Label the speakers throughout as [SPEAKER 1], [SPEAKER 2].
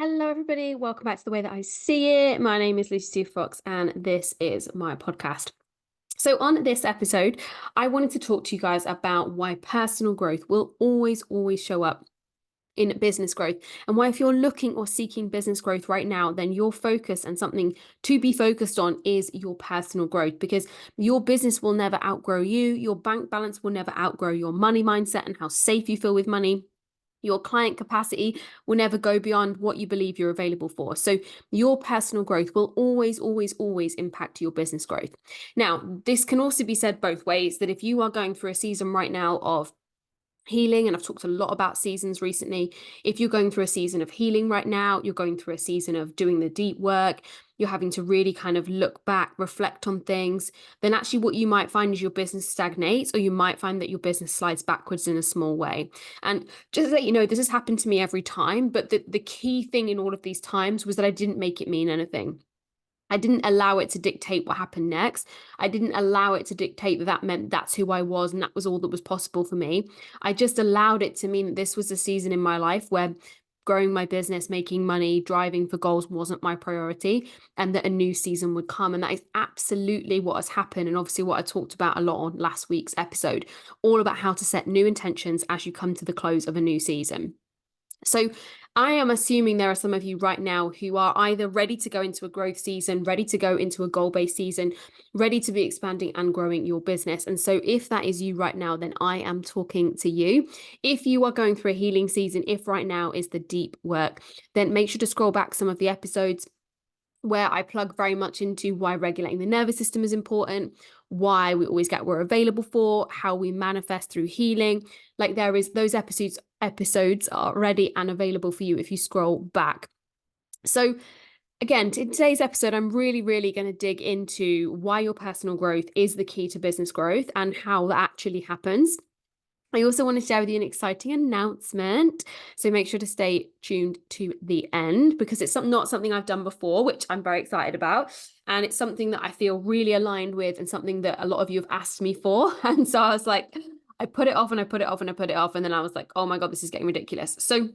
[SPEAKER 1] Hello, everybody. Welcome back to The Way That I See It. My name is Lucy Fox, and this is my podcast. So, on this episode, I wanted to talk to you guys about why personal growth will always show up in business growth, and why, if you're looking or seeking business growth right now, then your focus and something to be focused on is your personal growth, because your business will never outgrow you. Your bank balance will never outgrow your money mindset and how safe you feel with money. Your client capacity will never go beyond what you believe you're available for. So your personal growth will always impact your business growth. Now, this can also be said both ways, that if you are going through a season right now of healing, and I've talked a lot about seasons recently. If you're going through a season of healing right now, you're going through a season of doing the deep work, you're having to really kind of look back, reflect on things, then actually what you might find is your business stagnates, or you might find that your business slides backwards in a small way. And just to let you know, this has happened to me every time, but the key thing in all of these times was that I didn't make it mean anything. I didn't allow it to dictate what happened next. I didn't allow it to dictate that that meant that's who I was and that was all that was possible for me. I just allowed it to mean that this was a season in my life where growing my business, making money, driving for goals wasn't my priority, and that a new season would come. And that is absolutely what has happened. And obviously, what I talked about a lot on last week's episode, all about how to set new intentions as you come to the close of a new season. So I am assuming there are some of you right now who are either ready to go into a growth season, ready to go into a goal-based season, ready to be expanding and growing your business. And so if that is you right now, then I am talking to you. If you are going through a healing season, if right now is the deep work, then make sure to scroll back some of the episodes where I plug very much into why regulating the nervous system is important, why we always get what we're available for, how we manifest through healing. Like, there is those episodes are ready and available for you if you scroll back. So again, in today's episode, I'm really going to dig into why your personal growth is the key to business growth and how that actually happens. I also want to share with you an exciting announcement, so make sure to stay tuned to the end, because it's not something I've done before, which I'm very excited about, and it's something that I feel really aligned with and something that a lot of you have asked me for. And so I was like, I put it off and I put it off and I put it off, and then I was like, oh my God, this is getting ridiculous. So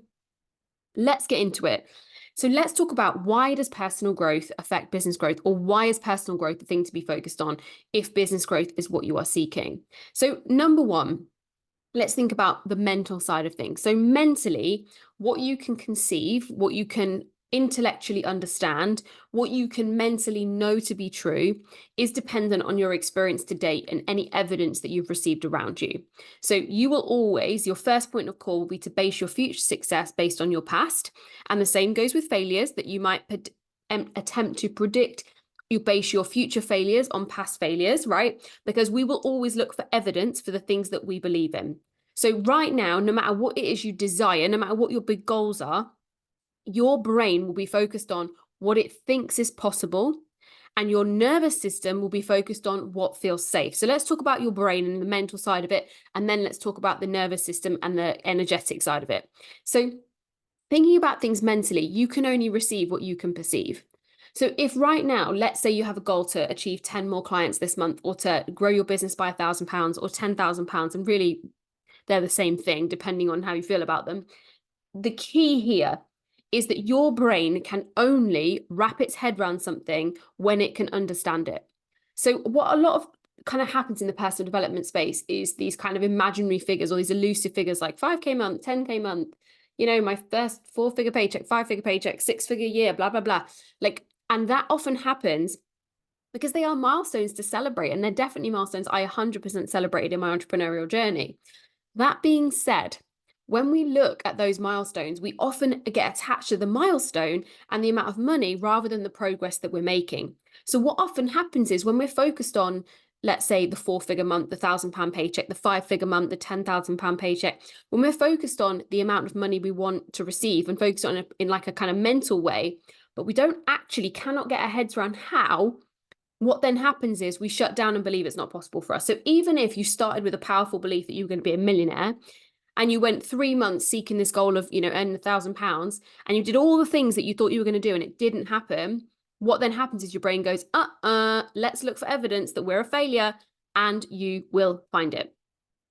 [SPEAKER 1] let's get into it. So let's talk about, why does personal growth affect business growth, or why is personal growth the thing to be focused on if business growth is what you are seeking? So number one, let's think about the mental side of things. So mentally, what you can conceive, what you can intellectually understand, what you can mentally know to be true, is dependent on your experience to date and any evidence that you've received around you. So you will always, your first point of call will be to base your future success based on your past. And the same goes with failures that you might attempt to predict. You base your future failures on past failures, right? Because we will always look for evidence for the things that we believe in. So right now, no matter what it is you desire, no matter what your big goals are, your brain will be focused on what it thinks is possible, and your nervous system will be focused on what feels safe. So let's talk about your brain and the mental side of it, and then let's talk about the nervous system and the energetic side of it. So thinking about things mentally, you can only receive what you can perceive. So if right now, let's say you have a goal to achieve 10 more clients this month, or to grow your business by £1,000 or £10,000, and really they're the same thing depending on how you feel about them. The key here is that your brain can only wrap its head around something when it can understand it. So what a lot of kind of happens in the personal development space is these kind of imaginary figures, or these elusive figures like 5K month, 10K month, my first 4-figure paycheck, 5-figure paycheck, 6-figure year, blah, blah, blah. And that often happens because they are milestones to celebrate, and they're definitely milestones I 100% celebrated in my entrepreneurial journey. That being said, when we look at those milestones, we often get attached to the milestone and the amount of money rather than the progress that we're making. So what often happens is, when we're focused on, let's say, the 4-figure month, the £1,000 paycheck, the 5-figure month, the £10,000 paycheck, when we're focused on the amount of money we want to receive and focus on it in like a kind of mental way, but we cannot get our heads around how, what then happens is we shut down and believe it's not possible for us. So even if you started with a powerful belief that you were going to be a millionaire, and you went 3 months seeking this goal of, earning £1,000, and you did all the things that you thought you were going to do and it didn't happen, what then happens is your brain goes, let's look for evidence that we're a failure, and you will find it.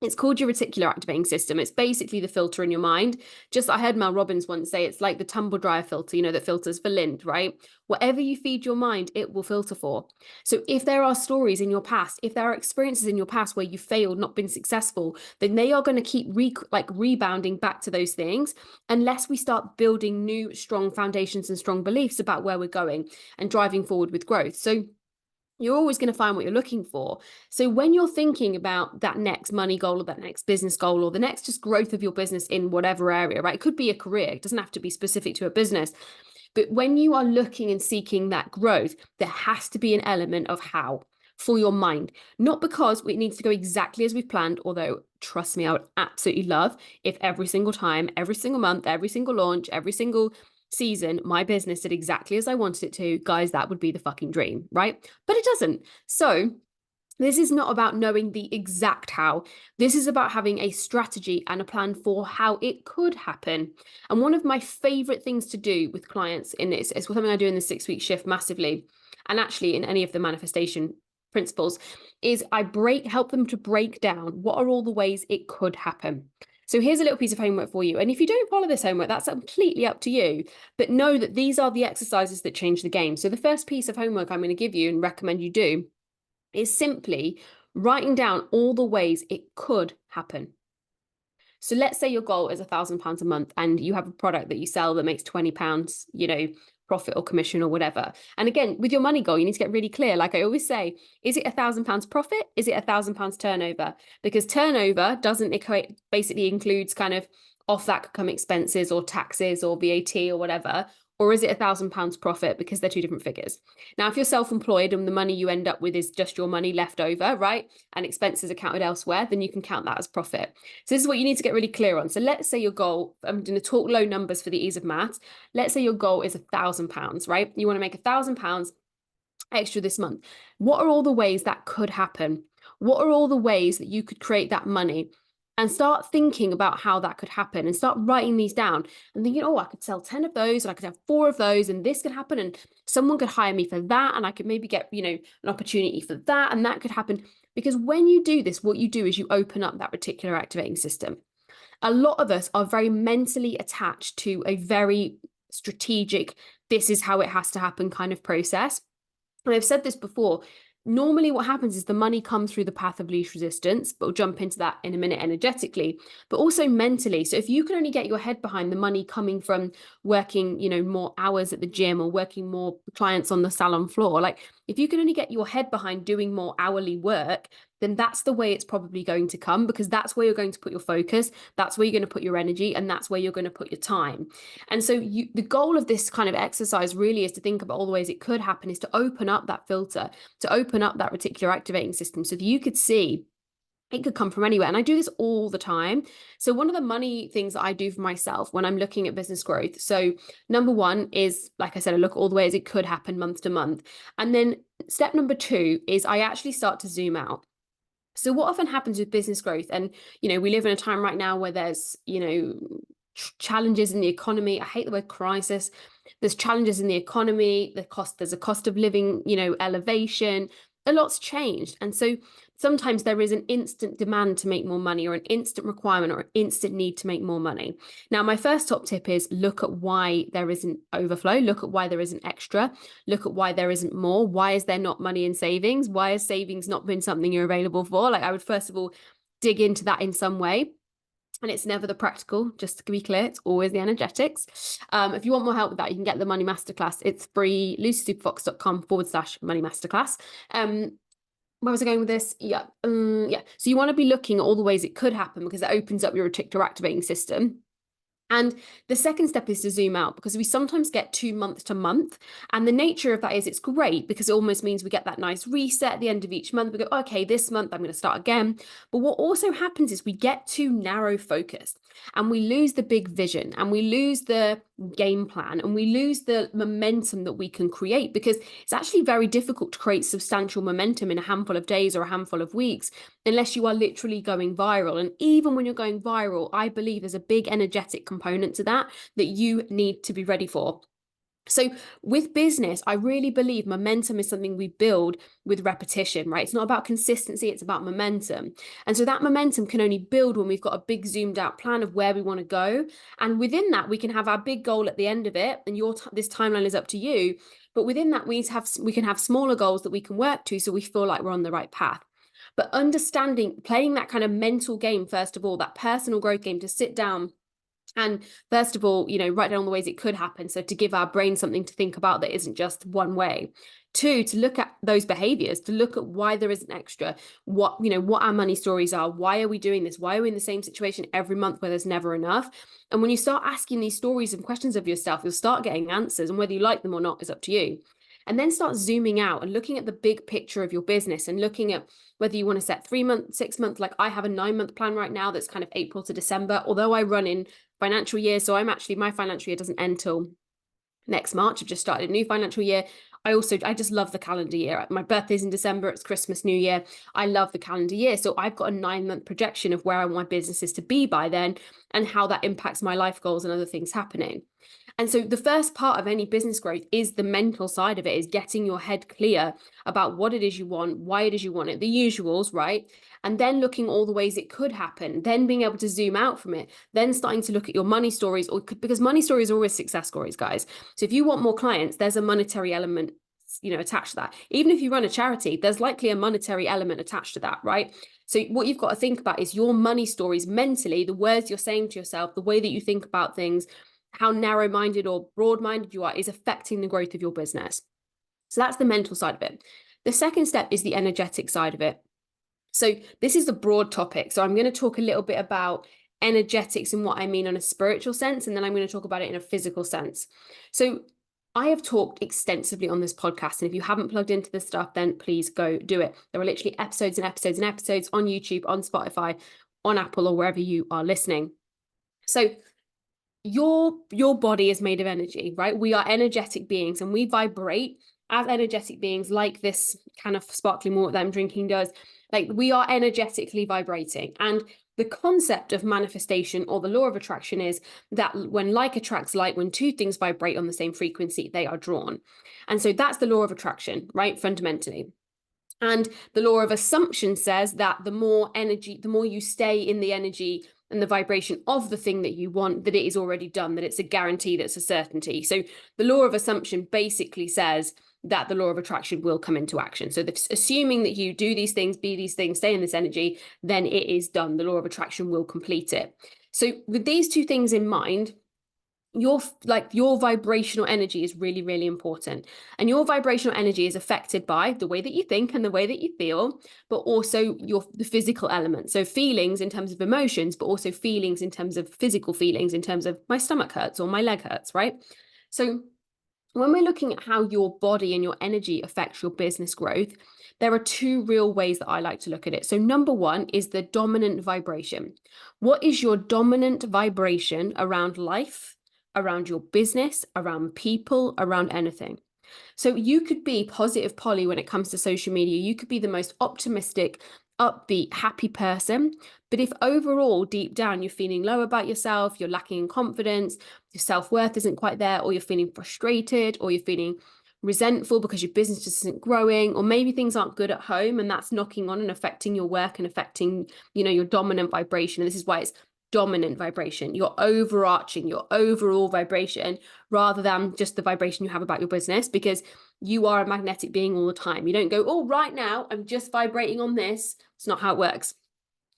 [SPEAKER 1] It's called your reticular activating system. It's basically the filter in your mind. Just, I heard Mel Robbins once say it's like the tumble dryer filter, that filters for lint, right? Whatever you feed your mind, it will filter for. So if there are stories in your past, if there are experiences in your past where you failed, not been successful, then they are going to keep rebounding back to those things unless we start building new, strong foundations and strong beliefs about where we're going and driving forward with growth. So you're always going to find what you're looking for. So when you're thinking about that next money goal or that next business goal or the next just growth of your business in whatever area, right? It could be a career. It doesn't have to be specific to a business. But when you are looking and seeking that growth, there has to be an element of how for your mind, not because it needs to go exactly as we've planned, although trust me, I would absolutely love if every single time, every single month, every single launch, every single season, my business did exactly as I wanted it to. Guys, that would be the fucking dream, right? But it doesn't. So this is not about knowing the exact how. This is about having a strategy and a plan for how it could happen. And one of my favorite things to do with clients in this is something I do in the 6-week shift massively, and actually in any of the manifestation principles, is I help them to break down what are all the ways it could happen. So here's a little piece of homework for you. And if you don't follow this homework, that's completely up to you. But know that these are the exercises that change the game. So the first piece of homework I'm going to give you and recommend you do is simply writing down all the ways it could happen. So let's say your goal is £1,000 a month and you have a product that you sell that makes £20, profit or commission or whatever. And again, with your money goal, you need to get really clear. Like I always say, is it £1,000 profit? Is it £1,000 turnover? Because turnover doesn't equate, basically includes kind of off that could come expenses or taxes or VAT or whatever. Or is it £1,000 profit? Because they're two different figures. Now, if you're self-employed and the money you end up with is just your money left over, right? And expenses are counted elsewhere, then you can count that as profit. So this is what you need to get really clear on. So let's say your goal, I'm going to talk low numbers for the ease of maths. Let's say your goal is £1,000, right? You want to make £1,000 extra this month. What are all the ways that could happen? What are all the ways that you could create that money? And start thinking about how that could happen and start writing these down and thinking, oh, I could sell 10 of those and I could have 4 of those and this could happen and someone could hire me for that and I could maybe get, an opportunity for that and that could happen. Because when you do this, what you do is you open up that reticular activating system. A lot of us are very mentally attached to a very strategic, this is how it has to happen kind of process. And I've said this before, normally what happens is the money comes through the path of least resistance, but we'll jump into that in a minute energetically, but also mentally. So if you can only get your head behind the money coming from working, more hours at the gym or working more clients on the salon floor, like if you can only get your head behind doing more hourly work, then that's the way it's probably going to come, because that's where you're going to put your focus, that's where you're going to put your energy, and that's where you're going to put your time. And so the goal of this kind of exercise really is to think about all the ways it could happen, is to open up that filter, to open up that reticular activating system so that you could see it could come from anywhere. And I do this all the time. So one of the money things that I do for myself when I'm looking at business growth. So number one is, like I said, I look at all the ways it could happen month to month. And then step number 2 is I actually start to zoom out. So what often happens with business growth, and, we live in a time right now where there's, challenges in the economy. I hate the word crisis. There's challenges in the economy, there's a cost of living, elevation, a lot's changed. And so sometimes there is an instant demand to make more money, or an instant requirement, or an instant need to make more money. Now, my first top tip is look at why there isn't overflow, look at why there isn't extra, look at why there isn't more. Why is there not money in savings? Why has savings not been something you're available for? Like, I would first of all dig into that in some way. And it's never the practical, just to be clear, it's always the energetics. If you want more help with that, you can get the Money Masterclass. It's free, lucysuperfox.com/money masterclass. Where was I going with this? Yeah. So you want to be looking at all the ways it could happen, because it opens up your reticular activating system. And the second step is to zoom out, because we sometimes get too month to month. And the nature of that is it's great, because it almost means we get that nice reset at the end of each month. We go, okay, this month I'm going to start again. But what also happens is we get too narrow focused and we lose the big vision and we lose the game plan and we lose the momentum that we can create, because it's actually very difficult to create substantial momentum in a handful of days or a handful of weeks unless you are literally going viral. And even when you're going viral, I believe there's a big energetic component to that you need to be ready for. So with business, I really believe momentum is something we build with repetition, right? It's not about consistency, it's about momentum. And so that momentum can only build when we've got a big zoomed out plan of where we want to go. And within that, we can have our big goal at the end of it. And this timeline is up to you. But within that, we can have smaller goals that we can work to so we feel like we're on the right path. But understanding, playing that kind of mental game, first of all, that personal growth game, to sit down and first of all, write down the ways it could happen. So to give our brain something to think about that isn't just one way. Two, to look at those behaviors, to look at why there isn't extra, what our money stories are. Why are we doing this? Why are we in the same situation every month where there's never enough? And when you start asking these stories and questions of yourself, you'll start getting answers, and whether you like them or not is up to you. And then start zooming out and looking at the big picture of your business and looking at whether you want to set 3 months, 6 months. Like I have a 9-month plan right now that's kind of April to December, although I run in financial year. So my financial year doesn't end till next March. I've just started a new financial year. I just love the calendar year. My birthday's in December. It's Christmas, New Year. I love the calendar year. So I've got a 9-month projection of where I want my business is to be by then and how that impacts my life goals and other things happening. And so the first part of any business growth is the mental side of it, is getting your head clear about what it is you want, why it is you want it, the usuals, right? And then looking all the ways it could happen, then being able to zoom out from it, then starting to look at your money stories, because money stories are always success stories, guys. So if you want more clients, there's a monetary element, attached to that. Even if you run a charity, there's likely a monetary element attached to that, right? So what you've got to think about is your money stories mentally, the words you're saying to yourself, the way that you think about things, how narrow-minded or broad-minded you are is affecting the growth of your business. So that's the mental side of it. The second step is the energetic side of it. So this is a broad topic. So I'm going to talk a little bit about energetics and what I mean on a spiritual sense, and then I'm going to talk about it in a physical sense. So I have talked extensively on this podcast, and if you haven't plugged into this stuff, then please go do it. There are literally episodes and episodes and episodes on YouTube, on Spotify, on Apple, or wherever you are listening. So your body is made of energy, right? We are energetic beings and we vibrate as energetic beings, like this kind of sparkling water that I'm drinking does. Like we are energetically vibrating. And the concept of manifestation, or the law of attraction, is that when like attracts like, when two things vibrate on the same frequency, they are drawn. And so that's the law of attraction, right? Fundamentally. And the law of assumption says that the more you stay in the energy and the vibration of the thing that you want, that it is already done, that it's a guarantee, that's a certainty. So the law of assumption basically says that the law of attraction will come into action. So assuming that you do these things, be these things, stay in this energy, then it is done. The law of attraction will complete it. So with these two things in mind, your vibrational energy is really, really important. And your vibrational energy is affected by the way that you think and the way that you feel, but also the physical element. So feelings in terms of emotions, but also feelings in terms of physical feelings, in terms of my stomach hurts or my leg hurts, right? So when we're looking at how your body and your energy affects your business growth, there are two real ways that I like to look at it. So number one is the dominant vibration. What is your dominant vibration around life, around your business, around people, around anything? So you could be positive Polly when it comes to social media. You could be the most optimistic, upbeat, happy person. But if overall, deep down, you're feeling low about yourself, you're lacking in confidence, your self-worth isn't quite there, or you're feeling frustrated, or you're feeling resentful because your business just isn't growing, or maybe things aren't good at home and that's knocking on and affecting your work and affecting, your dominant vibration. And this is why it's dominant vibration, your overarching, your overall vibration, rather than just the vibration you have about your business, because you are a magnetic being all the time. You don't go, oh, right now I'm just vibrating on this. It's not how it works.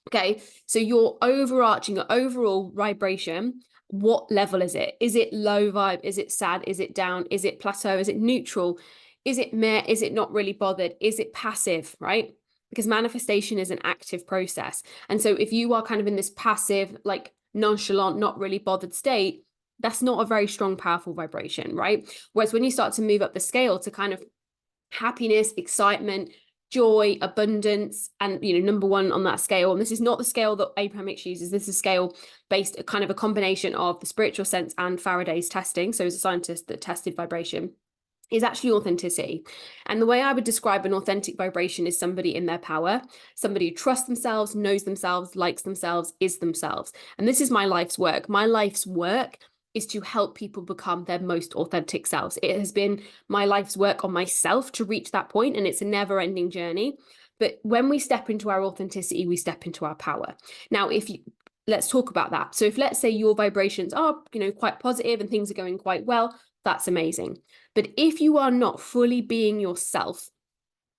[SPEAKER 1] Okay, so your overarching, your overall vibration, what level is it? Is it low vibe? Is it sad? Is it down? Is it plateau? Is it neutral? Is it meh? Is it not really bothered? Is it passive, right? Because manifestation is an active process. And so if you are kind of in this passive, like nonchalant, not really bothered state, that's not a very strong, powerful vibration, right? Whereas when you start to move up the scale to kind of happiness, excitement, joy, abundance, and number one on that scale, and this is not the scale that Abraham Hicks uses, this is a scale based kind of a combination of the spiritual sense and Faraday's testing. So as a scientist that tested vibration, is actually authenticity. And the way I would describe an authentic vibration is somebody in their power, somebody who trusts themselves, knows themselves, likes themselves, is themselves. And this is my life's work. My life's work is to help people become their most authentic selves. It has been my life's work on myself to reach that point, and it's a never-ending journey. But when we step into our authenticity, we step into our power. Now, let's talk about that. So if, let's say, your vibrations are, quite positive and things are going quite well, that's amazing. But if you are not fully being yourself,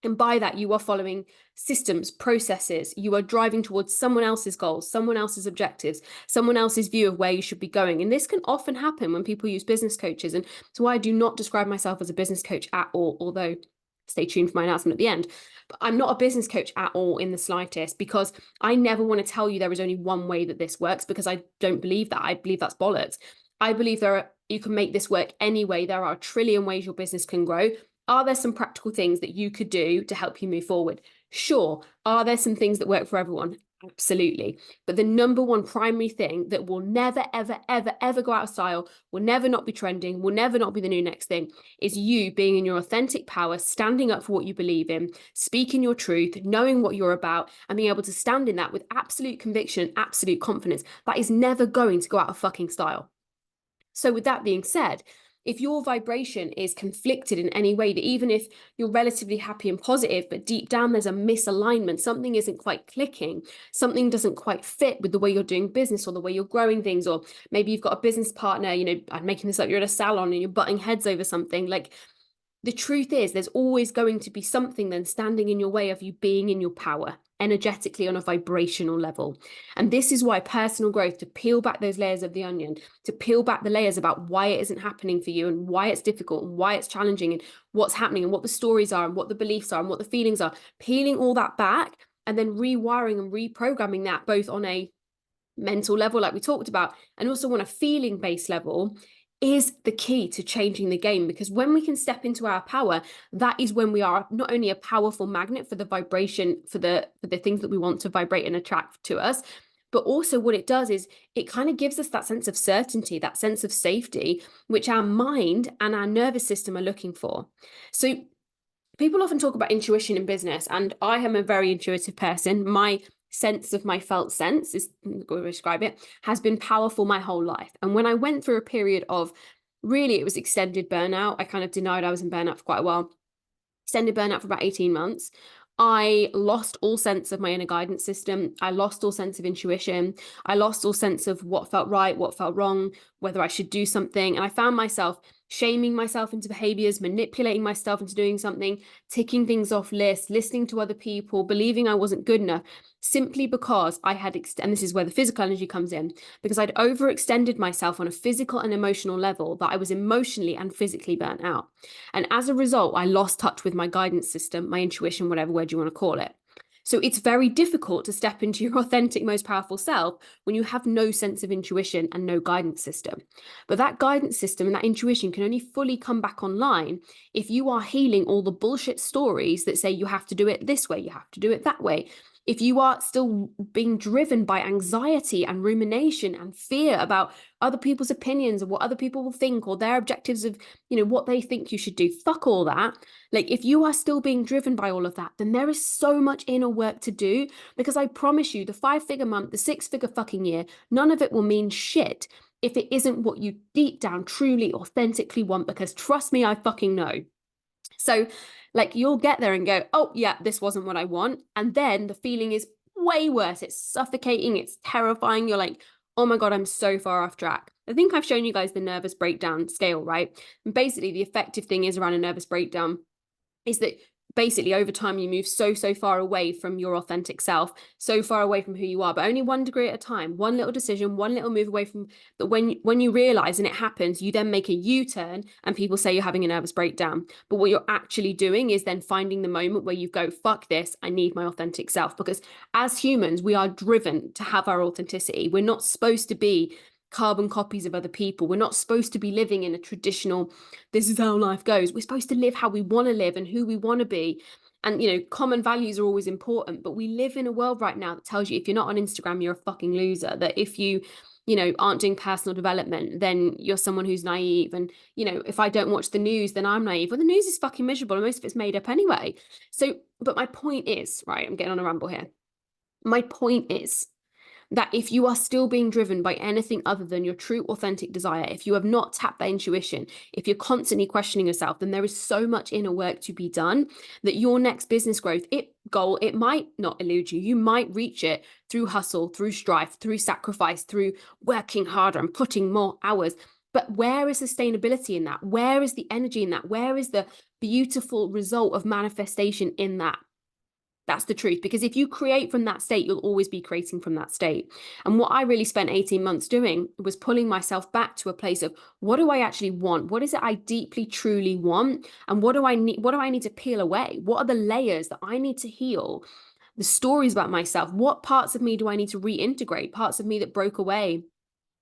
[SPEAKER 1] and by that, you are following systems, processes, you are driving towards someone else's goals, someone else's objectives, someone else's view of where you should be going. And this can often happen when people use business coaches. And so I do not describe myself as a business coach at all, although stay tuned for my announcement at the end. But I'm not a business coach at all in the slightest, because I never want to tell you there is only one way that this works, because I don't believe that. I believe that's bollocks. I believe you can make this work anyway. There are a trillion ways your business can grow. Are there some practical things that you could do to help you move forward? Sure. Are there some things that work for everyone? Absolutely. But the number one primary thing that will never, ever, ever, ever go out of style, will never not be trending, will never not be the new next thing, is you being in your authentic power, standing up for what you believe in, speaking your truth, knowing what you're about, and being able to stand in that with absolute conviction, absolute confidence. That is never going to go out of fucking style. So with that being said, if your vibration is conflicted in any way, that even if you're relatively happy and positive, but deep down there's a misalignment, something isn't quite clicking, something doesn't quite fit with the way you're doing business or the way you're growing things, or maybe you've got a business partner, I'm making this up, you're at a salon and you're butting heads over something, like, the truth is there's always going to be something then standing in your way of you being in your power energetically on a vibrational level. And this is why personal growth, to peel back those layers of the onion, to peel back the layers about why it isn't happening for you and why it's difficult and why it's challenging and what's happening and what the stories are and what the beliefs are and what the feelings are, peeling all that back and then rewiring and reprogramming that both on a mental level, like we talked about, and also on a feeling based level, is the key to changing the game. Because when we can step into our power, that is when we are not only a powerful magnet for the vibration, for the things that we want to vibrate and attract to us, but also what it does is it kind of gives us that sense of certainty, that sense of safety, which our mind and our nervous system are looking for. So people often talk about intuition in business, and I am a very intuitive person. My sense of my felt sense, is going to describe it, has been powerful my whole life. And when I went through a period of, really, it was extended burnout. I kind of denied I was in burnout for quite a while. Extended burnout for about 18 months. I lost all sense of my inner guidance system. I lost all sense of intuition. I lost all sense of what felt right, what felt wrong, whether I should do something. And I found myself shaming myself into behaviors, manipulating myself into doing something, ticking things off lists, listening to other people, believing I wasn't good enough, simply because I had, and this is where the physical energy comes in, because I'd overextended myself on a physical and emotional level, that I was emotionally and physically burnt out. And as a result, I lost touch with my guidance system, my intuition, whatever word you want to call it. So it's very difficult to step into your authentic, most powerful self when you have no sense of intuition and no guidance system. But that guidance system and that intuition can only fully come back online if you are healing all the bullshit stories that say you have to do it this way, you have to do it that way. If you are still being driven by anxiety and rumination and fear about other people's opinions and what other people will think, or their objectives of, what they think you should do, fuck all that. Like, if you are still being driven by all of that, then there is so much inner work to do, because I promise you, the 5-figure month, the 6-figure fucking year, none of it will mean shit if it isn't what you deep down truly authentically want, because trust me, I fucking know. So like, you'll get there and go, oh yeah, this wasn't what I want. And then the feeling is way worse. It's suffocating. It's terrifying. You're like, oh my God, I'm so far off track. I think I've shown you guys the nervous breakdown scale, right? And basically the effective thing is around a nervous breakdown is that basically over time you move so far away from your authentic self, so far away from who you are, but only 1 degree at a time, one little decision, one little move away from that. When you realize and it happens, you then make a U-turn and people say you're having a nervous breakdown. But what you're actually doing is then finding the moment where you go, fuck this, I need my authentic self. Because as humans, we are driven to have our authenticity. We're not supposed to be carbon copies of other people. We're not supposed to be living in a traditional, this is how life goes. We're supposed to live how we want to live and who we want to be. And, common values are always important, but we live in a world right now that tells you if you're not on Instagram, you're a fucking loser. That if you aren't doing personal development, then you're someone who's naive. And, if I don't watch the news, then I'm naive. Well, the news is fucking miserable and most of it's made up anyway. So, but my point is, right, I'm getting on a ramble here. My point is, that if you are still being driven by anything other than your true authentic desire, if you have not tapped that intuition, if you're constantly questioning yourself, then there is so much inner work to be done that your next business growth goal, it might not elude you. You might reach it through hustle, through strife, through sacrifice, through working harder and putting more hours. But where is sustainability in that? Where is the energy in that? Where is the beautiful result of manifestation in that? That's the truth. Because if you create from that state, you'll always be creating from that state. And what I really spent 18 months doing was pulling myself back to a place of, what do I actually want? What is it I deeply, truly want? And what do I need? What do I need to peel away? What are the layers that I need to heal? The stories about myself. What parts of me do I need to reintegrate? Parts of me that broke away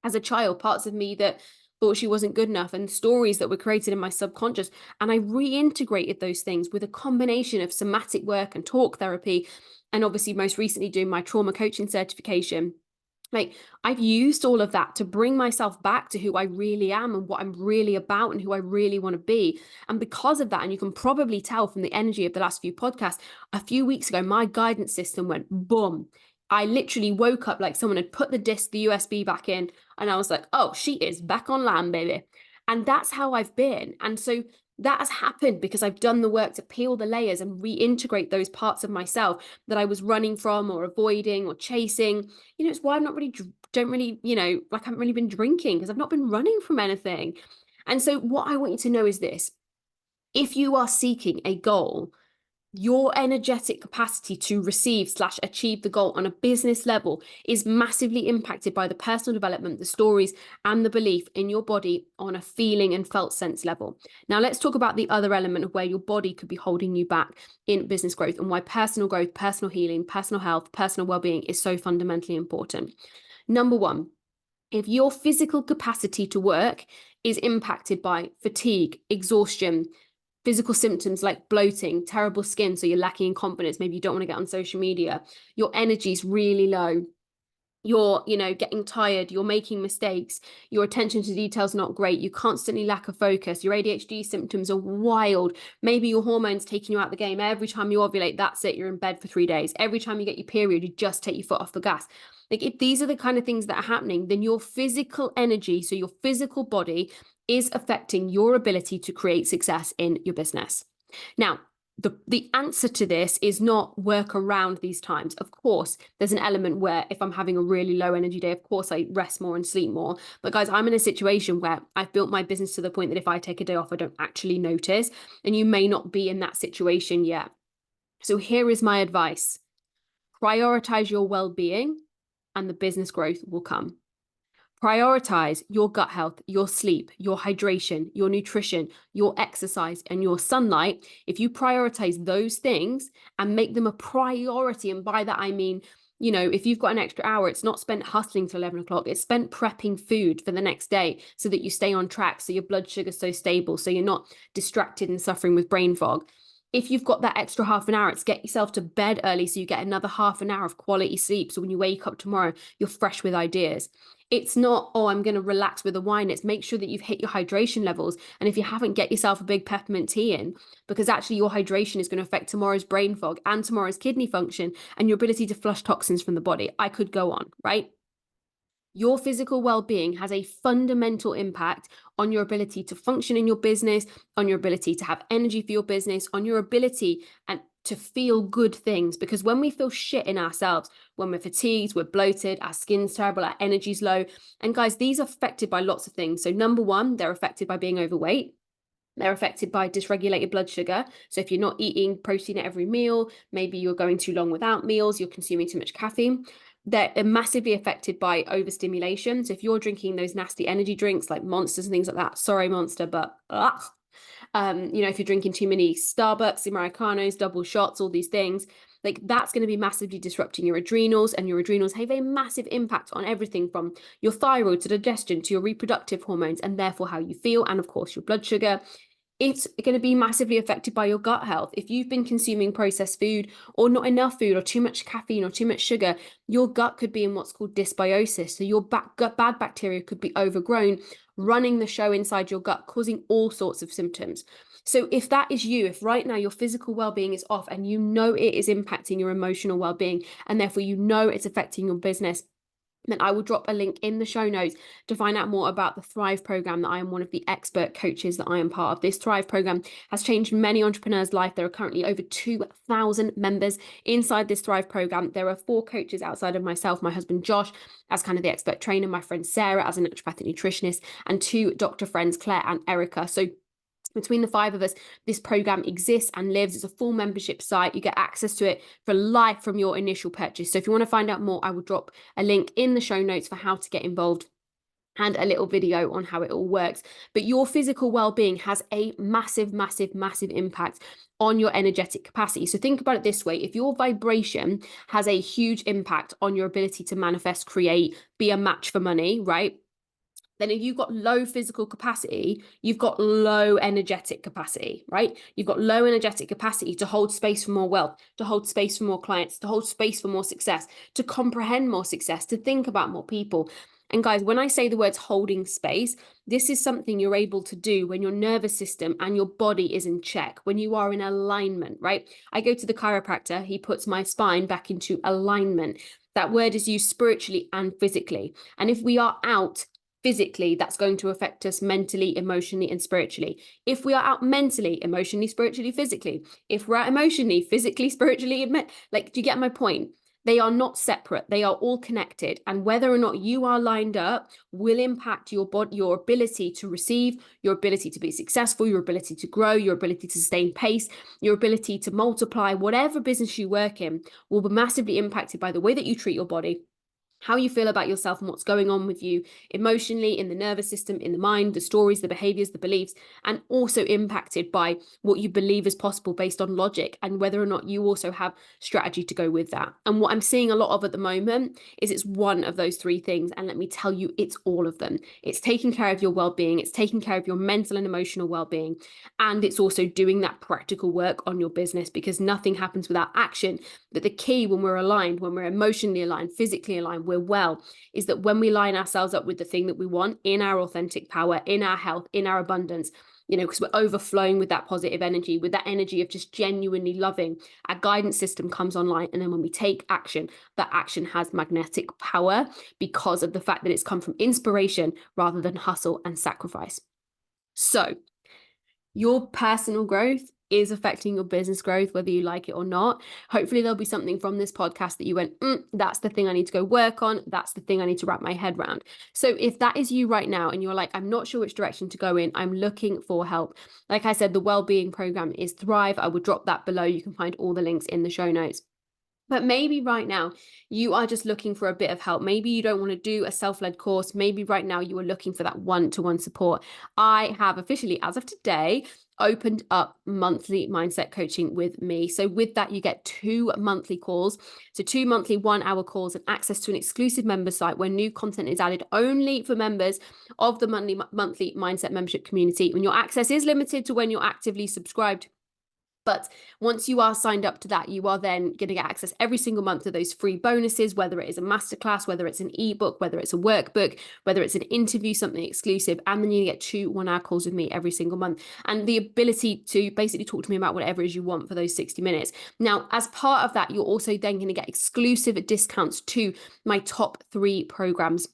[SPEAKER 1] as a child, parts of me that thought she wasn't good enough, and stories that were created in my subconscious. And I reintegrated those things with a combination of somatic work and talk therapy, and obviously most recently doing my trauma coaching certification. Like, I've used all of that to bring myself back to who I really am and what I'm really about and who I really want to be. And because of that, and you can probably tell from the energy of the last few podcasts, a few weeks ago, my guidance system went boom. I literally woke up like someone had put the USB back in, and I was like, oh, she is back online, baby. And that's how I've been. And so that has happened because I've done the work to peel the layers and reintegrate those parts of myself that I was running from or avoiding or chasing. It's why I'm not really, don't really, like I haven't really been drinking, because I've not been running from anything. And so what I want you to know is this: if you are seeking a goal, your energetic capacity to receive/achieve the goal on a business level is massively impacted by the personal development, the stories, and the belief in your body on a feeling and felt sense level. Now, let's talk about the other element of where your body could be holding you back in business growth, and why personal growth, personal healing, personal health, personal well-being is so fundamentally important. Number one, if your physical capacity to work is impacted by fatigue, exhaustion, physical symptoms like bloating, terrible skin, so you're lacking in confidence, maybe you don't want to get on social media, your energy's really low, you're getting tired, you're making mistakes, your attention to detail's not great, you constantly lack a focus, your ADHD symptoms are wild, maybe your hormones taking you out the game, every time you ovulate, that's it, you're in bed for 3 days, every time you get your period, you just take your foot off the gas. Like, if these are the kind of things that are happening, then your physical energy, so your physical body, is affecting your ability to create success in your business. Now, the answer to this is not work around these times. Of course, there's an element where if I'm having a really low energy day, of course I rest more and sleep more. But guys, I'm in a situation where I've built my business to the point that if I take a day off, I don't actually notice. And you may not be in that situation yet. So here is my advice: prioritize your well-being and the business growth will come. Prioritize your gut health, your sleep, your hydration, your nutrition, your exercise, and your sunlight. If you prioritize those things and make them a priority, and by that I mean, if you've got an extra hour, it's not spent hustling till 11 o'clock, it's spent prepping food for the next day so that you stay on track, so your blood sugar's so stable, so you're not distracted and suffering with brain fog. If you've got that extra half an hour, it's get yourself to bed early so you get another half an hour of quality sleep. So when you wake up tomorrow, you're fresh with ideas. It's not, oh, I'm going to relax with a wine. It's make sure that you've hit your hydration levels. And if you haven't, get yourself a big peppermint tea in, because actually your hydration is going to affect tomorrow's brain fog and tomorrow's kidney function and your ability to flush toxins from the body. I could go on, right? Your physical well-being has a fundamental impact on your ability to function in your business, on your ability to have energy for your business, on your ability and to feel good things. Because when we feel shit in ourselves, when we're fatigued, we're bloated, our skin's terrible, our energy's low. And guys, these are affected by lots of things. So number one, they're affected by being overweight. They're affected by dysregulated blood sugar. So if you're not eating protein at every meal, maybe you're going too long without meals, you're consuming too much caffeine. They're massively affected by overstimulation. So if you're drinking those nasty energy drinks like Monsters and things like that, sorry Monster, but if you're drinking too many Starbucks, Americanos, double shots, all these things, like that's going to be massively disrupting your adrenals, and your adrenals have a massive impact on everything from your thyroid to digestion to your reproductive hormones, and therefore how you feel, and of course your blood sugar. It's going to be massively affected by your gut health. If you've been consuming processed food or not enough food or too much caffeine or too much sugar, your gut could be in what's called dysbiosis. So your bad bacteria could be overgrown, running the show inside your gut, causing all sorts of symptoms. So if that is you, if right now your physical well-being is off and you know it is impacting your emotional well-being, and therefore you know it's affecting your business, then I will drop a link in the show notes to find out more about the Thrive program that I am one of the expert coaches that I am part of. This Thrive program has changed many entrepreneurs' life. There are currently over 2,000 members inside this Thrive program. There are 4 coaches outside of myself, my husband Josh as kind of the expert trainer, my friend Sarah as a naturopathic nutritionist, and 2 doctor friends, Claire and Erica. So between the 5 of us, this program exists and lives. It's a full membership site. You get access to it for life from your initial purchase. So if you want to find out more, I will drop a link in the show notes for how to get involved and a little video on how it all works. But your physical well-being has a massive, massive, massive impact on your energetic capacity. So think about it this way. If your vibration has a huge impact on your ability to manifest, create, be a match for money, right? Then if you've got low physical capacity, you've got low energetic capacity, right? You've got low energetic capacity to hold space for more wealth, to hold space for more clients, to hold space for more success, to comprehend more success, to think about more people. And guys, when I say the words holding space, this is something you're able to do when your nervous system and your body is in check, when you are in alignment, right? I go to the chiropractor, he puts my spine back into alignment. That word is used spiritually and physically. And if we are out physically, that's going to affect us mentally, emotionally, and spiritually. If we are out mentally, emotionally, spiritually, physically, if we're out emotionally, physically, spiritually, like, do you get my point? They are not separate. They are all connected. And whether or not you are lined up will impact your body, your ability to receive, your ability to be successful, your ability to grow, your ability to sustain pace, your ability to multiply. Whatever business you work in will be massively impacted by the way that you treat your body, how you feel about yourself and what's going on with you emotionally, in the nervous system, in the mind, the stories, the behaviors, the beliefs, and also impacted by what you believe is possible based on logic and whether or not you also have strategy to go with that. And what I'm seeing a lot of at the moment is it's one of those 3 things. And let me tell you, it's all of them. It's taking care of your well-being. It's taking care of your mental and emotional well-being. And it's also doing that practical work on your business, because nothing happens without action. But the key when we're aligned, when we're emotionally aligned, physically aligned, we're well, is that when we line ourselves up with the thing that we want in our authentic power, in our health, in our abundance, you know, because we're overflowing with that positive energy, with that energy of just genuinely loving, our guidance system comes online. And then when we take action, that action has magnetic power because of the fact that it's come from inspiration rather than hustle and sacrifice. So your personal growth is affecting your business growth, whether you like it or not. Hopefully there'll be something from this podcast that you went, that's the thing I need to go work on. That's the thing I need to wrap my head around. So if that is you right now and you're like, I'm not sure which direction to go in, I'm looking for help. Like I said, the wellbeing program is Thrive. I will drop that below. You can find all the links in the show notes. But maybe right now you are just looking for a bit of help. Maybe you don't want to do a self-led course. Maybe right now you are looking for that one-to-one support. I have officially, as of today, opened up monthly mindset coaching with me. So with that, you get 2 monthly calls. So 2 monthly 1-hour calls and access to an exclusive member site where new content is added only for members of the monthly mindset membership community. When your access is limited to when you're actively subscribed. But once you are signed up to that, you are then going to get access every single month to those free bonuses, whether it is a masterclass, whether it's an ebook, whether it's a workbook, whether it's an interview, something exclusive. And then you get 2 1-hour calls with me every single month. And the ability to basically talk to me about whatever it is you want for those 60 minutes. Now, as part of that, you're also then going to get exclusive discounts to my top 3 programs.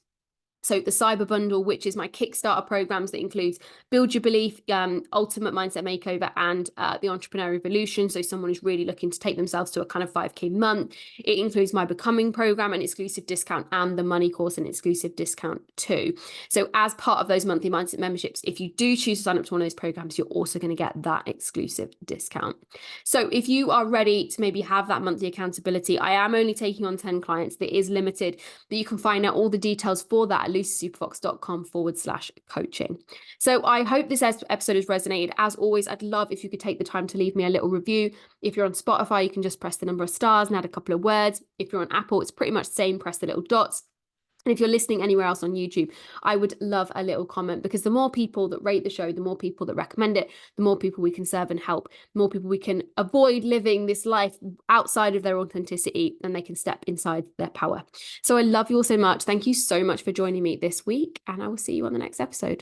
[SPEAKER 1] So the Cyber Bundle, which is my Kickstarter programs that includes Build Your Belief, Ultimate Mindset Makeover, and the Entrepreneur Revolution. So someone who's really looking to take themselves to a kind of 5K month. It includes my Becoming program, an exclusive discount, and the Money course, an exclusive discount too. So as part of those monthly mindset memberships, if you do choose to sign up to one of those programs, you're also going to get that exclusive discount. So if you are ready to maybe have that monthly accountability, I am only taking on 10 clients. That is limited, but you can find out all the details for that at lucysuperfox.com/coaching. So I hope this episode has resonated. As always, I'd love if you could take the time to leave me a little review. If you're on Spotify, you can just press the number of stars and add a couple of words. If you're on Apple, it's pretty much the same, press the little dots. And if you're listening anywhere else on YouTube, I would love a little comment, because the more people that rate the show, the more people that recommend it, the more people we can serve and help, the more people we can avoid living this life outside of their authenticity, and they can step inside their power. So I love you all so much. Thank you so much for joining me this week, and I will see you on the next episode.